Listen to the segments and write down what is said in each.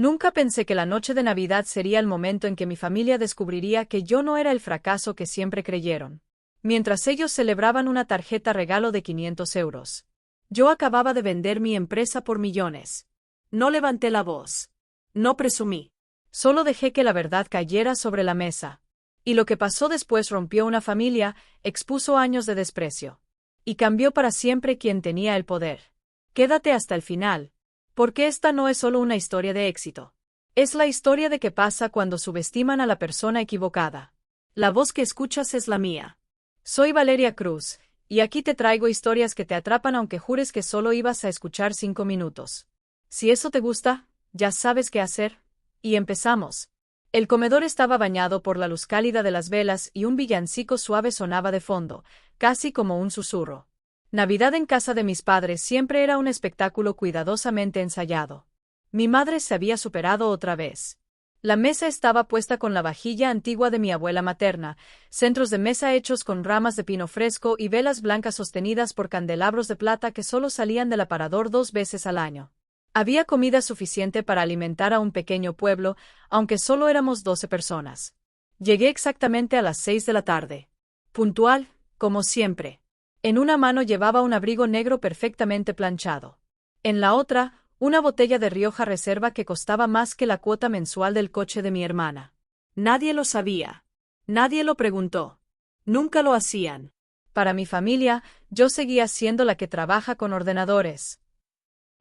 Nunca pensé que la noche de Navidad sería el momento en que mi familia descubriría que yo no era el fracaso que siempre creyeron. Mientras ellos celebraban una tarjeta regalo de 500 euros. Yo acababa de vender mi empresa por millones. No levanté la voz. No presumí. Solo dejé que la verdad cayera sobre la mesa. Y lo que pasó después rompió una familia, expuso años de desprecio. Y cambió para siempre quien tenía el poder. Quédate hasta el final. Porque esta no es solo una historia de éxito. Es la historia de qué pasa cuando subestiman a la persona equivocada. La voz que escuchas es la mía. Soy Valeria Cruz, y aquí te traigo historias que te atrapan aunque jures que solo ibas a escuchar 5 minutos. Si eso te gusta, ya sabes qué hacer. Y empezamos. El comedor estaba bañado por la luz cálida de las velas y un villancico suave sonaba de fondo, casi como un susurro. Navidad en casa de mis padres siempre era un espectáculo cuidadosamente ensayado. Mi madre se había superado otra vez. La mesa estaba puesta con la vajilla antigua de mi abuela materna, centros de mesa hechos con ramas de pino fresco y velas blancas sostenidas por candelabros de plata que solo salían del aparador 2 veces al año. Había comida suficiente para alimentar a un pequeño pueblo, aunque solo éramos 12 personas. Llegué exactamente a las 6 de la tarde. Puntual, como siempre. En una mano llevaba un abrigo negro perfectamente planchado. En la otra, una botella de Rioja Reserva que costaba más que la cuota mensual del coche de mi hermana. Nadie lo sabía. Nadie lo preguntó. Nunca lo hacían. Para mi familia, yo seguía siendo la que trabaja con ordenadores.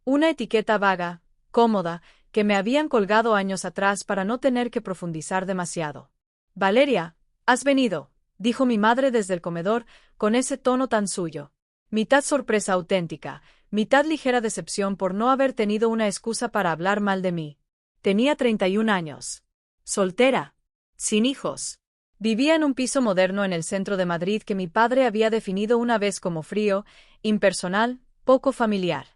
Una etiqueta vaga, cómoda, que me habían colgado años atrás para no tener que profundizar demasiado. Valeria, has venido, dijo mi madre desde el comedor, con ese tono tan suyo. Mitad sorpresa auténtica, mitad ligera decepción por no haber tenido una excusa para hablar mal de mí. Tenía 31 años. Soltera. Sin hijos. Vivía en un piso moderno en el centro de Madrid que mi padre había definido una vez como frío, impersonal, poco familiar.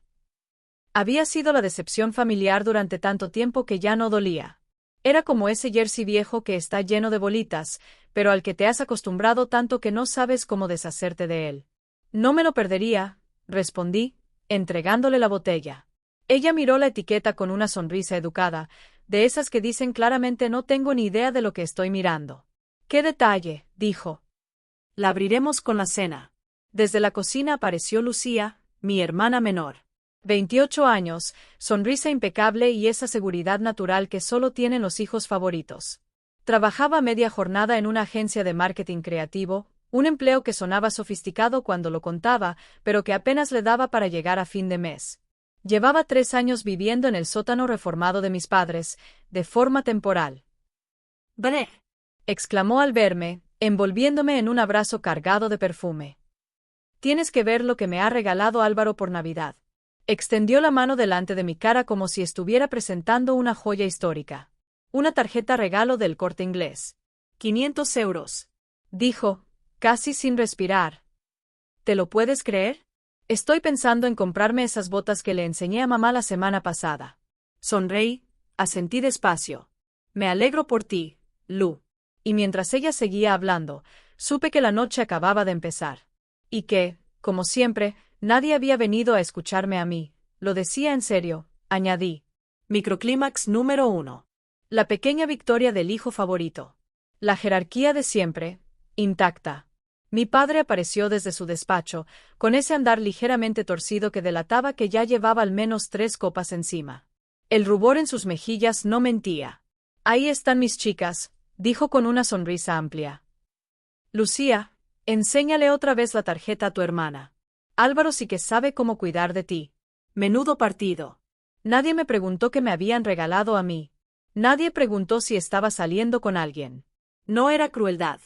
Había sido la decepción familiar durante tanto tiempo que ya no dolía. Era como ese jersey viejo que está lleno de bolitas, pero al que te has acostumbrado tanto que no sabes cómo deshacerte de él. No me lo perdería, respondí, entregándole la botella. Ella miró la etiqueta con una sonrisa educada, de esas que dicen claramente no tengo ni idea de lo que estoy mirando. ¡Qué detalle!, dijo. La abriremos con la cena. Desde la cocina apareció Lucía, mi hermana menor. 28 años, sonrisa impecable y esa seguridad natural que solo tienen los hijos favoritos. Trabajaba media jornada en una agencia de marketing creativo, un empleo que sonaba sofisticado cuando lo contaba, pero que apenas le daba para llegar a fin de mes. Llevaba 3 años viviendo en el sótano reformado de mis padres, de forma temporal. «¡Bre!», exclamó al verme, envolviéndome en un abrazo cargado de perfume. «Tienes que ver lo que me ha regalado Álvaro por Navidad». Extendió la mano delante de mi cara como si estuviera presentando una joya histórica. Una tarjeta regalo del Corte Inglés. 500 euros. Dijo, casi sin respirar. ¿Te lo puedes creer? Estoy pensando en comprarme esas botas que le enseñé a mamá la semana pasada. Sonreí, asentí despacio. Me alegro por ti, Lu. Y mientras ella seguía hablando, supe que la noche acababa de empezar. Y que, como siempre, nadie había venido a escucharme a mí. Lo decía en serio, añadí. Microclímax número 1. La pequeña victoria del hijo favorito. La jerarquía de siempre, intacta. Mi padre apareció desde su despacho, con ese andar ligeramente torcido que delataba que ya llevaba al menos 3 copas encima. El rubor en sus mejillas no mentía. Ahí están mis chicas, dijo con una sonrisa amplia. Lucía, enséñale otra vez la tarjeta a tu hermana. Álvaro sí que sabe cómo cuidar de ti. Menudo partido. Nadie me preguntó qué me habían regalado a mí. Nadie preguntó si estaba saliendo con alguien. No era crueldad.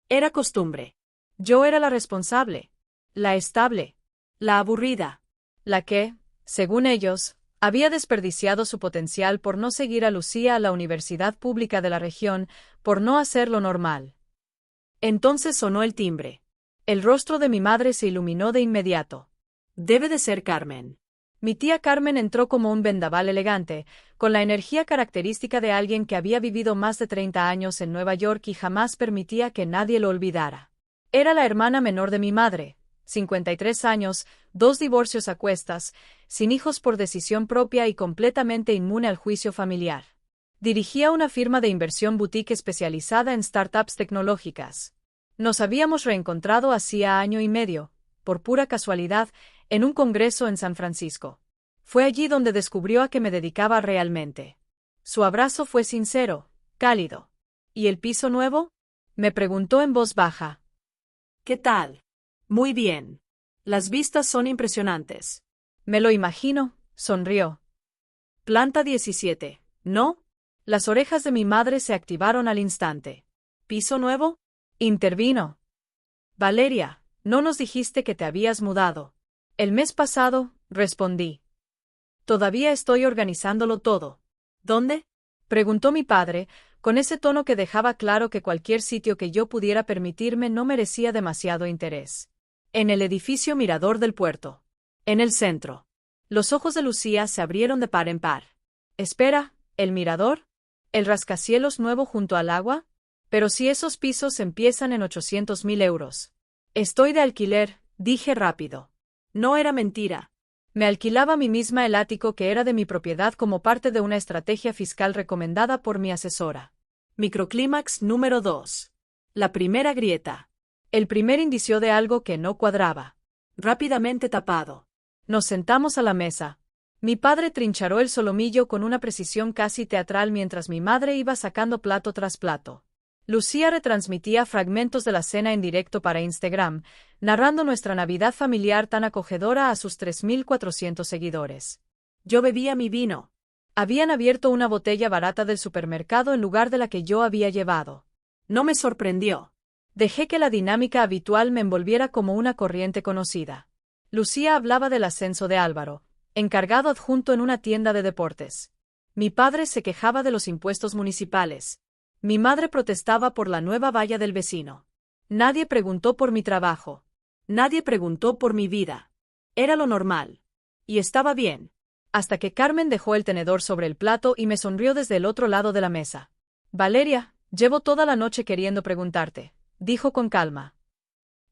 Era costumbre. Yo era la responsable. La estable. La aburrida. La que, según ellos, había desperdiciado su potencial por no seguir a Lucía a la universidad pública de la región, por no hacer lo normal. Entonces sonó el timbre. El rostro de mi madre se iluminó de inmediato. Debe de ser Carmen. Mi tía Carmen entró como un vendaval elegante, con la energía característica de alguien que había vivido más de 30 años en Nueva York y jamás permitía que nadie lo olvidara. Era la hermana menor de mi madre, 53 años, 2 divorcios a cuestas, sin hijos por decisión propia y completamente inmune al juicio familiar. Dirigía una firma de inversión boutique especializada en startups tecnológicas. Nos habíamos reencontrado hacía año y medio, por pura casualidad, en un congreso en San Francisco. Fue allí donde descubrió a qué me dedicaba realmente. Su abrazo fue sincero, cálido. ¿Y el piso nuevo? Me preguntó en voz baja. ¿Qué tal? Muy bien. Las vistas son impresionantes. Me lo imagino, sonrió. Planta 17, ¿no? Las orejas de mi madre se activaron al instante. ¿Piso nuevo? Intervino. Valeria, no nos dijiste que te habías mudado. El mes pasado, respondí. Todavía estoy organizándolo todo. ¿Dónde? Preguntó mi padre, con ese tono que dejaba claro que cualquier sitio que yo pudiera permitirme no merecía demasiado interés. En el edificio Mirador del Puerto. En el centro. Los ojos de Lucía se abrieron de par en par. Espera, ¿el mirador? ¿El rascacielos nuevo junto al agua? Pero si esos pisos empiezan en 800.000 euros. Estoy de alquiler, dije rápido. No era mentira. Me alquilaba a mí misma el ático que era de mi propiedad como parte de una estrategia fiscal recomendada por mi asesora. Microclímax número 2. La primera grieta. El primer indicio de algo que no cuadraba. Rápidamente tapado. Nos sentamos a la mesa. Mi padre trincharó el solomillo con una precisión casi teatral mientras mi madre iba sacando plato tras plato. Lucía retransmitía fragmentos de la cena en directo para Instagram, narrando nuestra Navidad familiar tan acogedora a sus 3.400 seguidores. Yo bebía mi vino. Habían abierto una botella barata del supermercado en lugar de la que yo había llevado. No me sorprendió. Dejé que la dinámica habitual me envolviera como una corriente conocida. Lucía hablaba del ascenso de Álvaro, encargado adjunto en una tienda de deportes. Mi padre se quejaba de los impuestos municipales. Mi madre protestaba por la nueva valla del vecino. Nadie preguntó por mi trabajo. Nadie preguntó por mi vida. Era lo normal. Y estaba bien. Hasta que Carmen dejó el tenedor sobre el plato y me sonrió desde el otro lado de la mesa. Valeria, llevo toda la noche queriendo preguntarte, dijo con calma.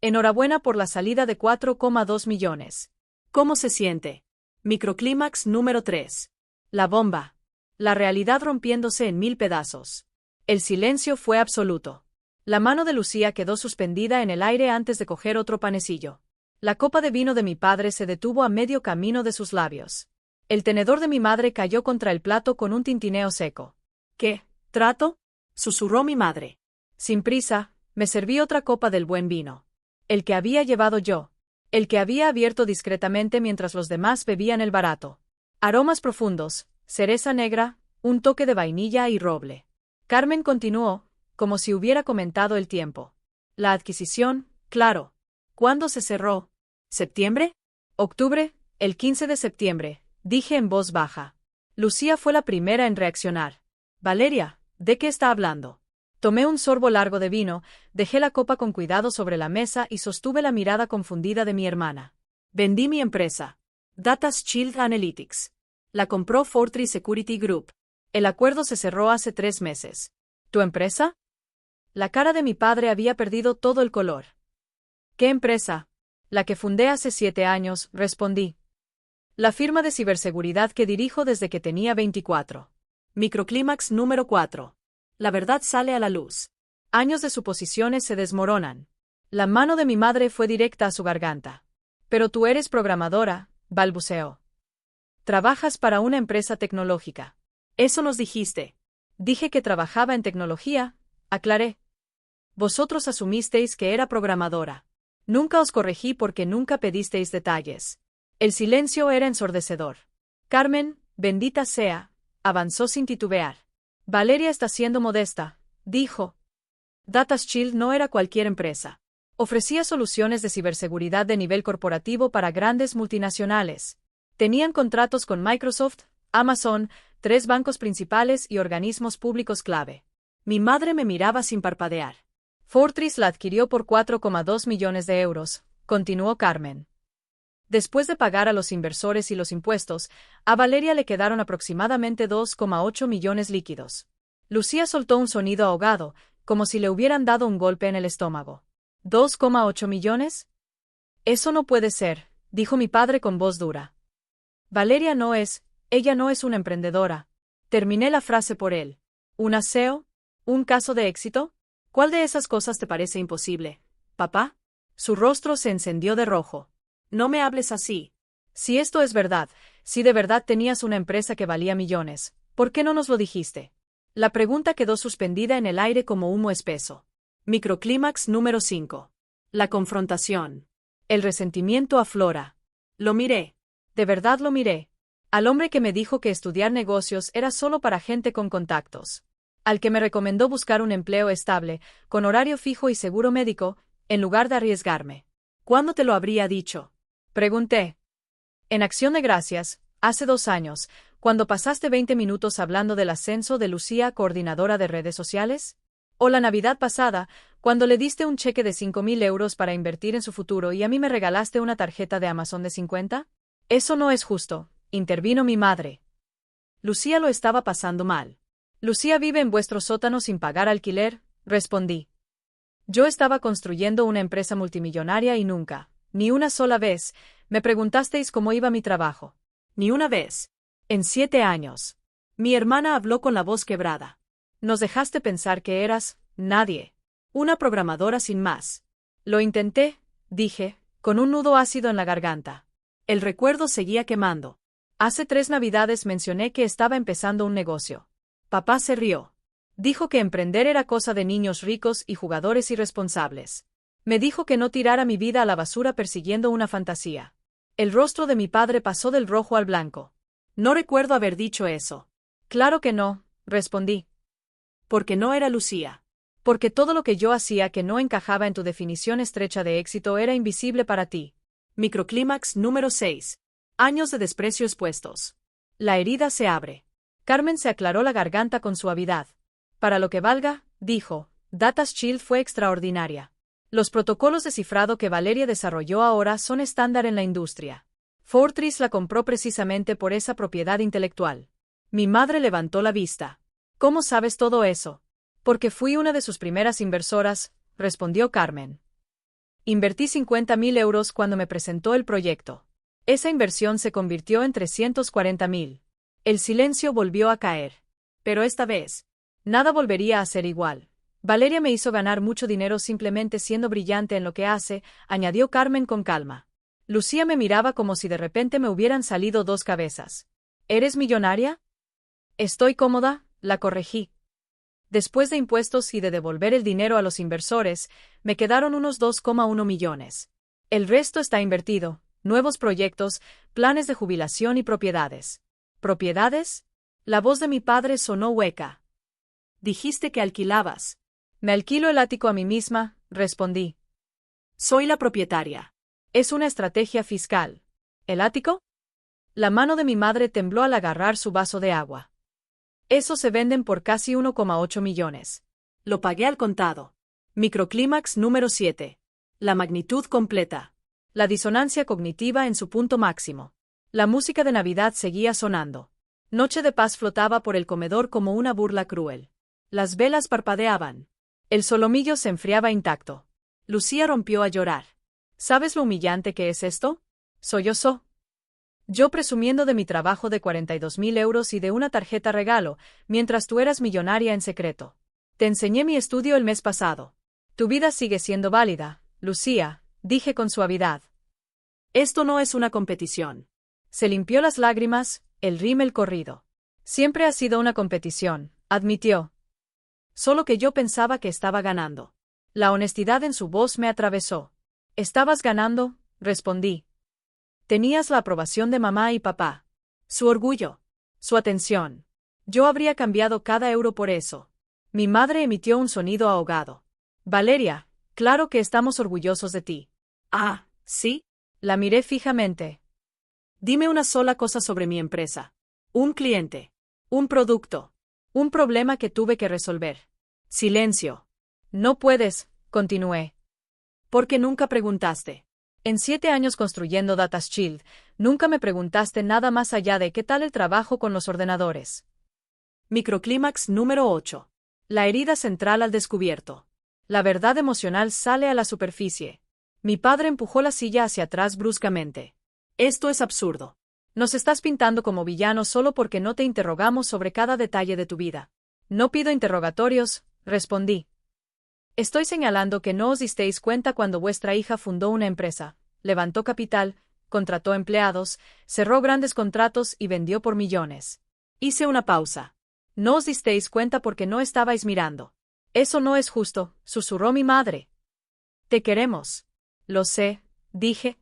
Enhorabuena por la salida de 4,2 millones. ¿Cómo se siente? Microclímax número 3. La bomba. La realidad rompiéndose en 1000 pedazos. El silencio fue absoluto. La mano de Lucía quedó suspendida en el aire antes de coger otro panecillo. La copa de vino de mi padre se detuvo a medio camino de sus labios. El tenedor de mi madre cayó contra el plato con un tintineo seco. ¿Qué? ¿Trato? Susurró mi madre. Sin prisa, me serví otra copa del buen vino. El que había llevado yo. El que había abierto discretamente mientras los demás bebían el barato. Aromas profundos, cereza negra, un toque de vainilla y roble. Carmen continuó, como si hubiera comentado el tiempo. La adquisición, claro. ¿Cuándo se cerró? ¿Septiembre? Octubre, el 15 de septiembre, dije en voz baja. Lucía fue la primera en reaccionar. Valeria, ¿de qué está hablando? Tomé un sorbo largo de vino, dejé la copa con cuidado sobre la mesa y sostuve la mirada confundida de mi hermana. Vendí mi empresa. Data Shield Analytics. La compró Fortress Security Group. El acuerdo se cerró hace 3 meses. ¿Tu empresa? La cara de mi padre había perdido todo el color. ¿Qué empresa? La que fundé hace 7 años, respondí. La firma de ciberseguridad que dirijo desde que tenía 24. Microclímax número 4. La verdad sale a la luz. Años de suposiciones se desmoronan. La mano de mi madre fue directa a su garganta. Pero tú eres programadora, balbuceó. Trabajas para una empresa tecnológica. Eso nos dijiste. Dije que trabajaba en tecnología, aclaré. Vosotros asumisteis que era programadora. Nunca os corregí porque nunca pedisteis detalles. El silencio era ensordecedor. Carmen, bendita sea, avanzó sin titubear. Valeria está siendo modesta, dijo. Data Shield no era cualquier empresa. Ofrecía soluciones de ciberseguridad de nivel corporativo para grandes multinacionales. Tenían contratos con Microsoft, Amazon, 3 bancos principales y organismos públicos clave. Mi madre me miraba sin parpadear. Fortress la adquirió por 4,2 millones de euros, continuó Carmen. Después de pagar a los inversores y los impuestos, a Valeria le quedaron aproximadamente 2,8 millones líquidos. Lucía soltó un sonido ahogado, como si le hubieran dado un golpe en el estómago. ¿2,8 millones? Eso no puede ser, dijo mi padre con voz dura. Ella no es una emprendedora. Terminé la frase por él. ¿Un aseo? ¿Un caso de éxito? ¿Cuál de esas cosas te parece imposible, papá? Su rostro se encendió de rojo. No me hables así. Si esto es verdad, si de verdad tenías una empresa que valía millones, ¿por qué no nos lo dijiste? La pregunta quedó suspendida en el aire como humo espeso. Microclímax número 5. La confrontación. El resentimiento aflora. Lo miré. De verdad lo miré. Al hombre que me dijo que estudiar negocios era solo para gente con contactos. Al que me recomendó buscar un empleo estable, con horario fijo y seguro médico, en lugar de arriesgarme. ¿Cuándo te lo habría dicho? Pregunté. En Acción de Gracias, hace 2 años, cuando pasaste 20 minutos hablando del ascenso de Lucía, coordinadora de redes sociales. O la Navidad pasada, cuando le diste un cheque de 5.000 euros para invertir en su futuro y a mí me regalaste una tarjeta de Amazon de 50. Eso no es justo, intervino mi madre. Lucía lo estaba pasando mal. Lucía vive en vuestro sótano sin pagar alquiler, respondí. Yo estaba construyendo una empresa multimillonaria y nunca, ni una sola vez, me preguntasteis cómo iba mi trabajo. Ni una vez. En 7 años. Mi hermana habló con la voz quebrada. Nos dejaste pensar que eras, nadie. Una programadora sin más. Lo intenté, dije, con un nudo ácido en la garganta. El recuerdo seguía quemando. Hace 3 Navidades mencioné que estaba empezando un negocio. Papá se rió. Dijo que emprender era cosa de niños ricos y jugadores irresponsables. Me dijo que no tirara mi vida a la basura persiguiendo una fantasía. El rostro de mi padre pasó del rojo al blanco. No recuerdo haber dicho eso. Claro que no, respondí. Porque no era Lucía. Porque todo lo que yo hacía que no encajaba en tu definición estrecha de éxito era invisible para ti. Microclímax número 6. Años de desprecio expuestos. La herida se abre. Carmen se aclaró la garganta con suavidad. Para lo que valga, dijo, Data Shield fue extraordinaria. Los protocolos de cifrado que Valeria desarrolló ahora son estándar en la industria. Fortress la compró precisamente por esa propiedad intelectual. Mi madre levantó la vista. ¿Cómo sabes todo eso? Porque fui una de sus primeras inversoras, respondió Carmen. Invertí 50.000 euros cuando me presentó el proyecto. Esa inversión se convirtió en 340.000. El silencio volvió a caer. Pero esta vez, nada volvería a ser igual. Valeria me hizo ganar mucho dinero simplemente siendo brillante en lo que hace, añadió Carmen con calma. Lucía me miraba como si de repente me hubieran salido 2 cabezas. ¿Eres millonaria? Estoy cómoda, la corregí. Después de impuestos y de devolver el dinero a los inversores, me quedaron unos 2,1 millones. El resto está invertido, nuevos proyectos, planes de jubilación y propiedades. ¿Propiedades? La voz de mi padre sonó hueca. Dijiste que alquilabas. Me alquilo el ático a mí misma, respondí. Soy la propietaria. Es una estrategia fiscal. ¿El ático? La mano de mi madre tembló al agarrar su vaso de agua. Esos se venden por casi 1,8 millones. Lo pagué al contado. Microclímax número 7. La magnitud completa. La disonancia cognitiva en su punto máximo. La música de Navidad seguía sonando. Noche de Paz flotaba por el comedor como una burla cruel. Las velas parpadeaban. El solomillo se enfriaba intacto. Lucía rompió a llorar. ¿Sabes lo humillante que es esto? Sollozó. Yo presumiendo de mi trabajo de 42.000 euros y de una tarjeta regalo, mientras tú eras millonaria en secreto. Te enseñé mi estudio el mes pasado. Tu vida sigue siendo válida, Lucía, dije con suavidad. Esto no es una competición. Se limpió las lágrimas, el rímel corrido. Siempre ha sido una competición, admitió. Solo que yo pensaba que estaba ganando. La honestidad en su voz me atravesó. ¿Estabas ganando?, respondí. Tenías la aprobación de mamá y papá. Su orgullo. Su atención. Yo habría cambiado cada euro por eso. Mi madre emitió un sonido ahogado. Valeria, claro que estamos orgullosos de ti. Ah, ¿sí? La miré fijamente. Dime una sola cosa sobre mi empresa. Un cliente. Un producto. Un problema que tuve que resolver. Silencio. No puedes, continué. Porque nunca preguntaste. En 7 años construyendo Data Shield, nunca me preguntaste nada más allá de qué tal el trabajo con los ordenadores. Microclímax número 8. La herida central al descubierto. La verdad emocional sale a la superficie. Mi padre empujó la silla hacia atrás bruscamente. Esto es absurdo. Nos estás pintando como villanos solo porque no te interrogamos sobre cada detalle de tu vida. No pido interrogatorios, respondí. Estoy señalando que no os disteis cuenta cuando vuestra hija fundó una empresa, levantó capital, contrató empleados, cerró grandes contratos y vendió por millones. Hice una pausa. No os disteis cuenta porque no estabais mirando. Eso no es justo, susurró mi madre. Te queremos. Lo sé, dije.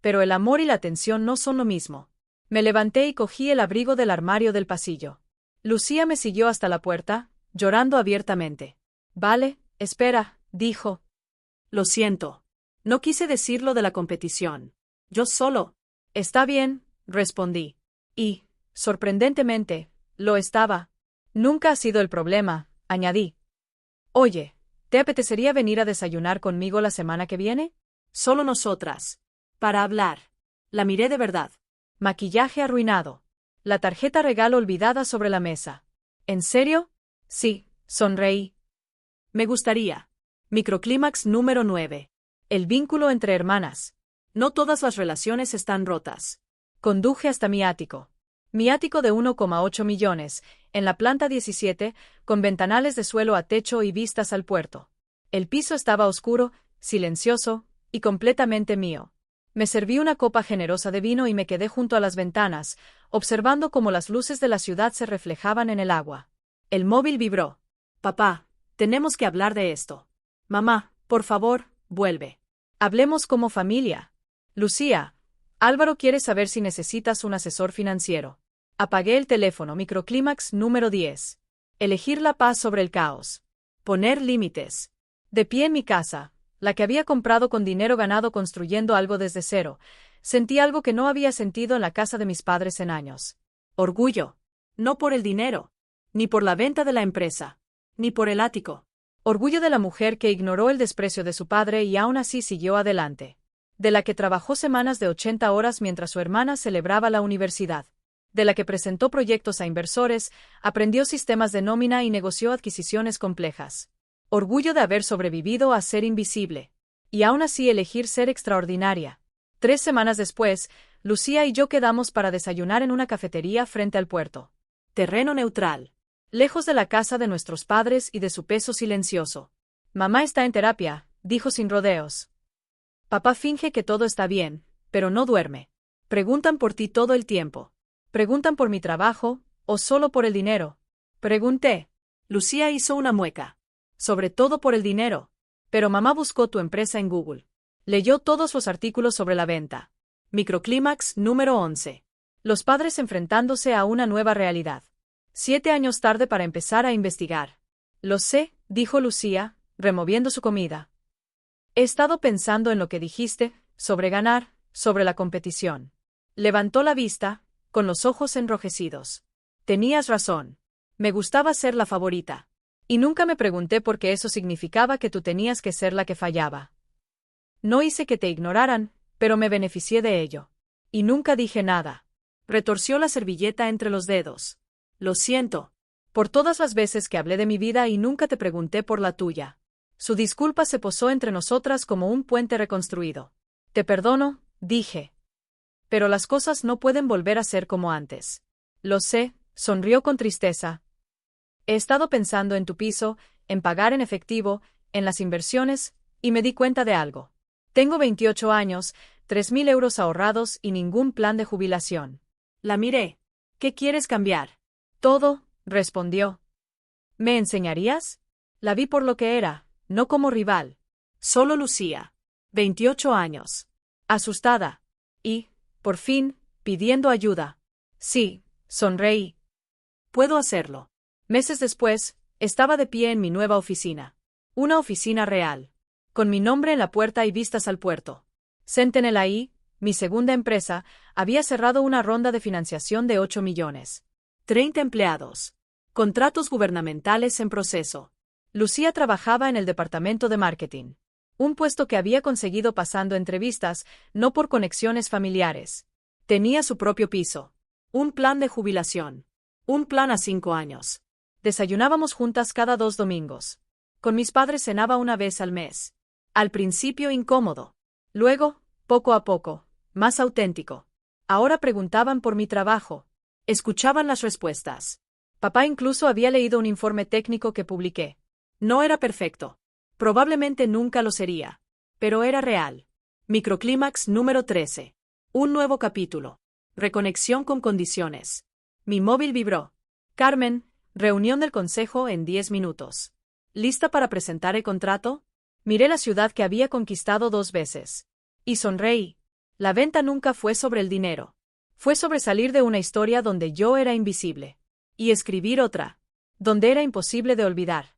Pero el amor y la atención no son lo mismo. Me levanté y cogí el abrigo del armario del pasillo. Lucía me siguió hasta la puerta, llorando abiertamente. Vale, espera, dijo. Lo siento. No quise decir lo de la competición. Yo solo. Está bien, respondí. Y, sorprendentemente, lo estaba. Nunca ha sido el problema, añadí. Oye, ¿te apetecería venir a desayunar conmigo la semana que viene? Solo nosotras. Para hablar. La miré de verdad. Maquillaje arruinado. La tarjeta regalo olvidada sobre la mesa. ¿En serio? Sí, sonreí. Me gustaría. Microclímax número 9. El vínculo entre hermanas. No todas las relaciones están rotas. Conduje hasta mi ático. Mi ático de 1,8 millones, en la planta 17, con ventanales de suelo a techo y vistas al puerto. El piso estaba oscuro, silencioso, y completamente mío. Me serví una copa generosa de vino y me quedé junto a las ventanas, observando cómo las luces de la ciudad se reflejaban en el agua. El móvil vibró. Papá, tenemos que hablar de esto. Mamá, por favor, vuelve. Hablemos como familia. Lucía, Álvaro quiere saber si necesitas un asesor financiero. Apagué el teléfono. Microclímax número 10. Elegir la paz sobre el caos. Poner límites. De pie en mi casa, la que había comprado con dinero ganado construyendo algo desde cero, sentí algo que no había sentido en la casa de mis padres en años. Orgullo. No por el dinero, ni por la venta de la empresa, ni por el ático. Orgullo de la mujer que ignoró el desprecio de su padre y aún así siguió adelante. De la que trabajó semanas de 80 horas mientras su hermana celebraba la universidad. De la que presentó proyectos a inversores, aprendió sistemas de nómina y negoció adquisiciones complejas. Orgullo de haber sobrevivido a ser invisible. Y aún así elegir ser extraordinaria. 3 semanas después, Lucía y yo quedamos para desayunar en una cafetería frente al puerto. Terreno neutral. Lejos de la casa de nuestros padres y de su peso silencioso. Mamá está en terapia, dijo sin rodeos. Papá finge que todo está bien, pero no duerme. Preguntan por ti todo el tiempo. Preguntan por mi trabajo, o solo por el dinero. Pregunté. Lucía hizo una mueca. Sobre todo por el dinero. Pero mamá buscó tu empresa en Google. Leyó todos los artículos sobre la venta. Microclímax número 11. Los padres enfrentándose a una nueva realidad. 7 años tarde para empezar a investigar. Lo sé, dijo Lucía, removiendo su comida. He estado pensando en lo que dijiste, sobre ganar, sobre la competición. Levantó la vista, con los ojos enrojecidos. Tenías razón. Me gustaba ser la favorita. Y nunca me pregunté por qué eso significaba que tú tenías que ser la que fallaba. No hice que te ignoraran, pero me beneficié de ello. Y nunca dije nada. Retorció la servilleta entre los dedos. Lo siento. Por todas las veces que hablé de mi vida y nunca te pregunté por la tuya. Su disculpa se posó entre nosotras como un puente reconstruido. Te perdono, dije. Pero las cosas no pueden volver a ser como antes. Lo sé, sonrió con tristeza. He estado pensando en tu piso, en pagar en efectivo, en las inversiones, y me di cuenta de algo. Tengo 28 años, 3.000 euros ahorrados y ningún plan de jubilación. La miré. ¿Qué quieres cambiar? Todo, respondió. ¿Me enseñarías? La vi por lo que era, no como rival. Solo Lucía. 28 años. Asustada. Y, por fin, pidiendo ayuda. Sí, sonreí. Puedo hacerlo. Meses después, estaba de pie en mi nueva oficina. Una oficina real. Con mi nombre en la puerta y vistas al puerto. Sentinel AI, mi segunda empresa, había cerrado una ronda de financiación de 8 millones. 30 empleados. Contratos gubernamentales en proceso. Lucía trabajaba en el departamento de marketing. Un puesto que había conseguido pasando entrevistas, no por conexiones familiares. Tenía su propio piso. Un plan de jubilación. Un plan a 5 años. Desayunábamos juntas cada 2 domingos. Con mis padres cenaba una vez al mes. Al principio incómodo. Luego, poco a poco, más auténtico. Ahora preguntaban por mi trabajo. Escuchaban las respuestas. Papá incluso había leído un informe técnico que publiqué. No era perfecto. Probablemente nunca lo sería. Pero era real. Microclímax número 13. Un nuevo capítulo. Reconexión con condiciones. Mi móvil vibró. Carmen, reunión del consejo en 10 minutos. ¿Lista para presentar el contrato? Miré la ciudad que había conquistado 2 veces. Y sonreí. La venta nunca fue sobre el dinero. Fue sobre salir de una historia donde yo era invisible. Y escribir otra. Donde era imposible de olvidar.